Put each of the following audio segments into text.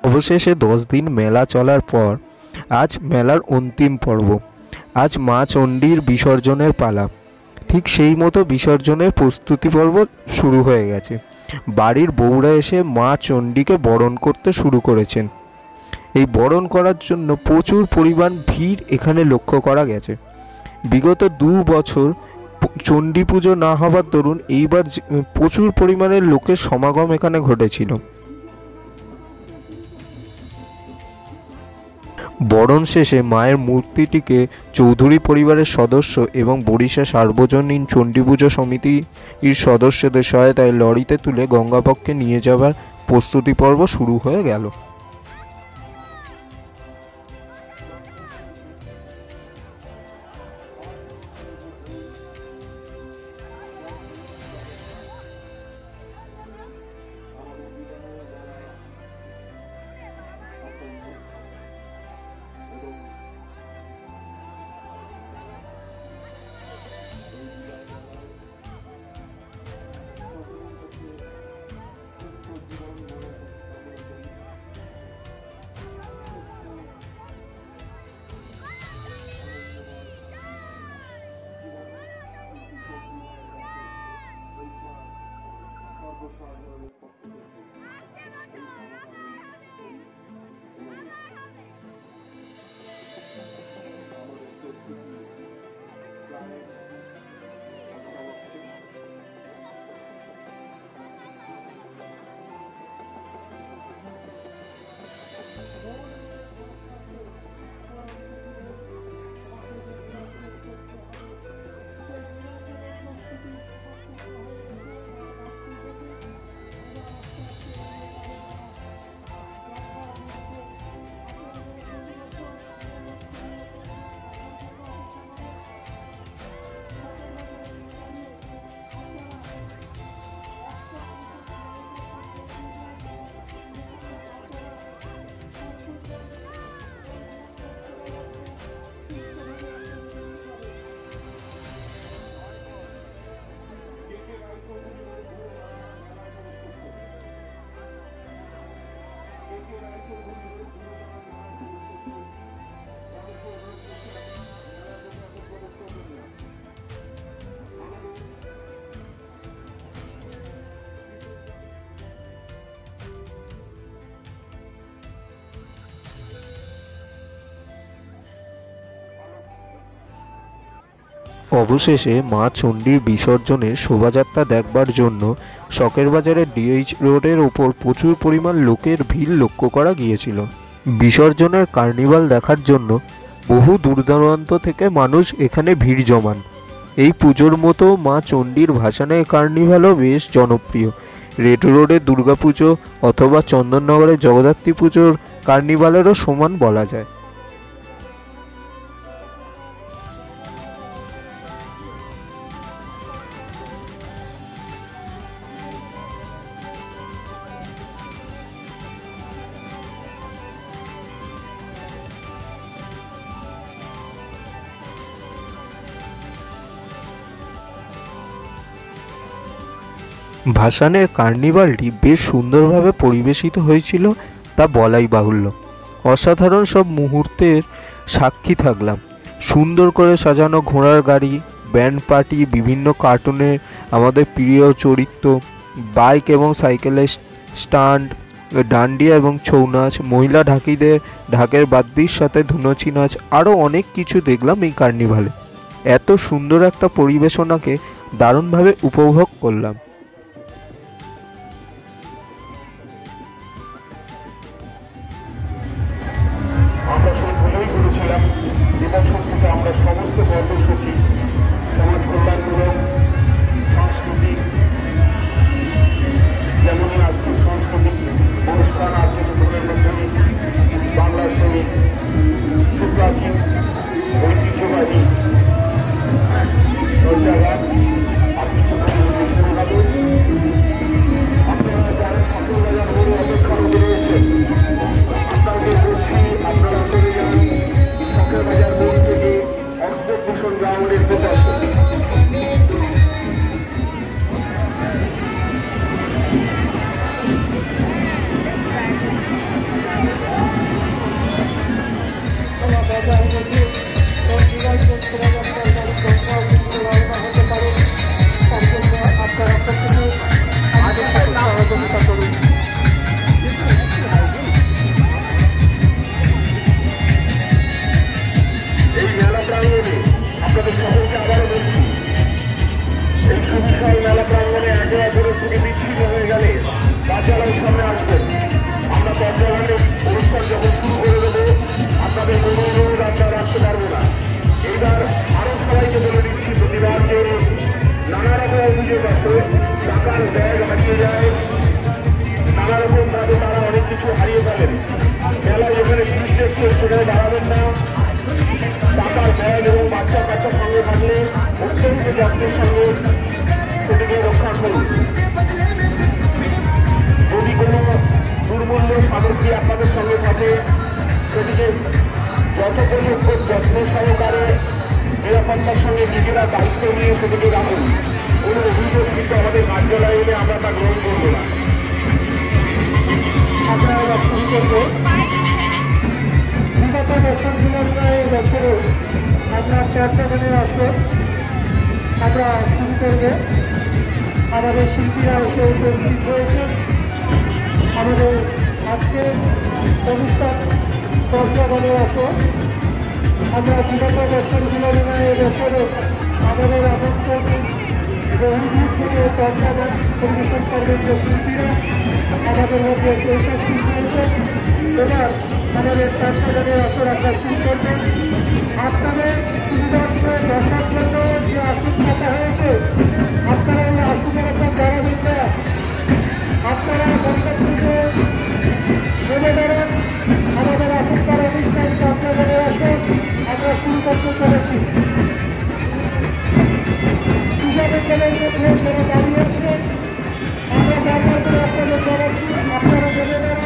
অবশেষে 10 দিন মেলা চলার পর আজ মেলার অন্তিম পর্ব। আজ মা চণ্ডীর বিসর্জনের পালা। ঠিক সেই মতো বিসর্জনের প্রস্তুতি পর্ব শুরু হয়ে গেছে। বাড়ির বউরা এসে মা চণ্ডীকে বরণ করতে শুরু করেছেন। এই বরণ করার জন্য প্রচুর পরিমাণ ভিড় এখানে লক্ষ্য করা গেছে। বিগত 2 বছর চণ্ডী পুজো না হবার দরুন এইবার প্রচুর পরিমাণের লোকের সমাগম এখানে ঘটেছিল। বরণ শেষে মায়ের মূর্তিটিকে চৌধুরী পরিবারের সদস্য এবং বরিশা সার্বজনীন চণ্ডী পুজো সমিতির সদস্যদের সহায়তায় লরিতে তুলে গঙ্গাপক্ষে নিয়ে যাওয়ার প্রস্তুতি পর্ব শুরু হয়ে গেল। অবশেষে মা চণ্ডীর বিসর্জনের শোভাযাত্রা দেখবার জন্য শখের বাজারের ডিএইচ রোডের ওপর প্রচুর পরিমাণ লোকের ভিড় লক্ষ্য করা গিয়েছিল। বিসর্জনের কার্নিভাল দেখার জন্য বহু দূরদূরান্ত থেকে মানুষ এখানে ভিড় জমান। এই পুজোর মতো মা চণ্ডীর ভাসানের কার্নিভালও বেশ জনপ্রিয়। রেড রোডের দুর্গাপুজো অথবা চন্দননগরের জগদ্ধাত্রী পুজোর কার্নিভালেরও সমান বলা যায়। ভাসানের কার্নিভালটি বেশ সুন্দরভাবে পরিবেশিত হয়েছিল, তা বলাই বাহুল্য। অসাধারণ সব মুহূর্তের সাক্ষী থাকলাম। সুন্দর করে সাজানো ঘোড়ার গাড়ি, ব্যান্ড পার্টি, বিভিন্ন কার্টুনের আমাদের প্রিয় চরিত্র, বাইক এবং সাইকেলের স্টান্ট, ডান্ডিয়া এবং ছৌ নাচ, মহিলা ঢাকিদের ঢাকের বাদ্যির সাথে ধুনুচি নাচ, আরও অনেক কিছু দেখলাম এই কার্নিভালে। এত সুন্দর একটা পরিবেশনাকে দারুণভাবে উপভোগ করলাম। ঐতিহ্যবাহী কেউ সেখানে দাঁড়াবেন না। টাকার ভয় এবং বাচ্চা কাচ্চা সঙ্গে থাকলে অত্যন্ত যত্নের সঙ্গে সেটিকে রক্ষা করুন। যদি কোনো দুর্মূল্য সামগ্রী আপনাদের সঙ্গে থাকে সেটিকে যতগুলো খুব যত্ন সহকারে নিরাপত্তার সঙ্গে নিজেরা দায়িত্ব নিয়ে সেটিকে রাখুন। কোনো অভিযোগ কিন্তু আমাদের কার্যালয়ে এলে আমরা তা গ্রহণ করব না। আপনারা শুরু করবো বিগত বছরগুলোর বছরে আপনার চর্চাগানের আসর আমরা শুরু করবো। আমাদের শিল্পীরা এসে উপস্থিত হয়েছে। আমাদের আজকে অনুষ্ঠান চর্চাগানের আসর আমরা বিগত বছরগুলোর বছরে আমাদের আমন্ত্রণ বহুদূর থেকে চর্চাগান পরিবেশন করবেন যে শিল্পীরা আমাদের মধ্যে উপস্থিত হয়েছে। এবার আমাদের চর্চাগানের আসর আমরা শুরু করবেন। আপনাদের শুধুমাত্র দেখার জন্য যে আসন থাকা হয়েছে আপনারা এই আসনের আপনার দাঁড়াবেন না। আপনারা বন্ধুকে নেমে দাঁড়ান। আমাদের এখনকার অনুষ্ঠান চর্চাগানের আসন আমরা শুরু করতে চলেছি। কিভাবে গেলেন মধ্যে যারা দাঁড়িয়ে আছেন আমরা ব্যবহার করে আপনাদের জানাচ্ছি আপনারা নেমে দাঁড়ান।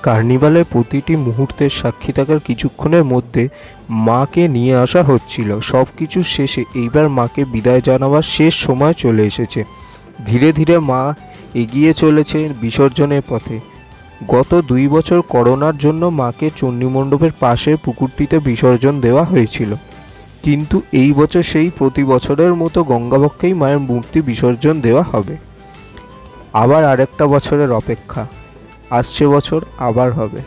কার্নিভালের প্রতিটি মুহূর্তের সাক্ষী থাকার কিছুক্ষণের মধ্যে মাকে নিয়ে আসা হচ্ছিল। সব কিছু শেষে এইবার মাকে বিদায় জানাবার শেষ সময় চলে এসেছে। ধীরে ধীরে মা এগিয়ে চলেছে বিসর্জনের পথে। গত 2 বছর করোনার জন্য মাকে চণ্ডীমণ্ডপের পাশের পুকুরটিতে বিসর্জন দেওয়া হয়েছিল, কিন্তু এই বছর সেই প্রতি বছরের মতো গঙ্গাবক্ষেই মায়ের মূর্তি বিসর্জন দেওয়া হবে। আবার আরেকটা বছরের অপেক্ষা, আসছে বছর আবার হবে।